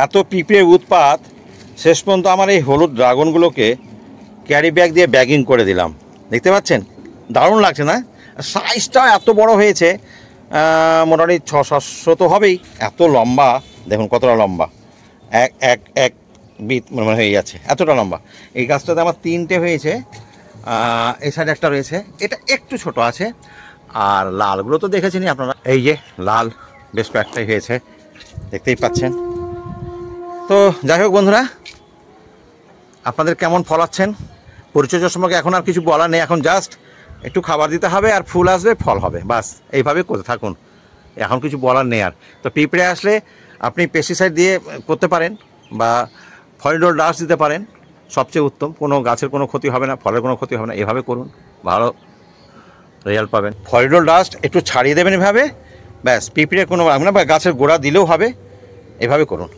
এত পিঁপড়ের উৎপাত, শেষ পর্যন্ত আমার এই হলুদ ড্রাগনগুলোকে ক্যারি ব্যাগ দিয়ে ব্যাগিং করে দিলাম। দেখতে পাচ্ছেন, দারুণ লাগছে না? সাইজটাও এত বড় হয়েছে, মোটামুটি 600 তো হবেই। এত লম্বা, দেখুন কতটা লম্বা, এক এক এক বিট মানে হয়ে যাচ্ছে, এতটা লম্বা। এই গাছটাতে আমার 3টে হয়েছে, এই সাইডে একটা রয়েছে, এটা একটু ছোট আছে। আর লালগুলো তো দেখেছেনই আপনারা, এই যে লাল বেশ কয়েকটাই হয়েছে, দেখতেই পাচ্ছেন। তো যাই হোক বন্ধুরা, আপনাদের কেমন ফলাচ্ছেন? পরিচর্যা সম্পর্কে এখন আর কিছু বলার নেই, এখন জাস্ট একটু খাবার দিতে হবে আর ফুল আসবে, ফল হবে, বাস এইভাবে করতে থাকুন, এখন কিছু বলার নেই আর। তো পিঁপড়ে আসলে আপনি পেস্টিসাইড দিয়ে করতে পারেন বা ফলিডোল ডাস্ট দিতে পারেন, সবচেয়ে উত্তম। কোনো গাছের কোনো ক্ষতি হবে না, ফলের কোনো ক্ষতি হবে না, এভাবে করুন, ভালো রেজাল্ট পাবেন। ফলিডোল ডাস্ট একটু ছাড়িয়ে দেবেন এভাবে, ব্যাস, পিঁপড়ে কোনো না, বা গাছের গোড়া দিলেও হবে, এভাবে করুন।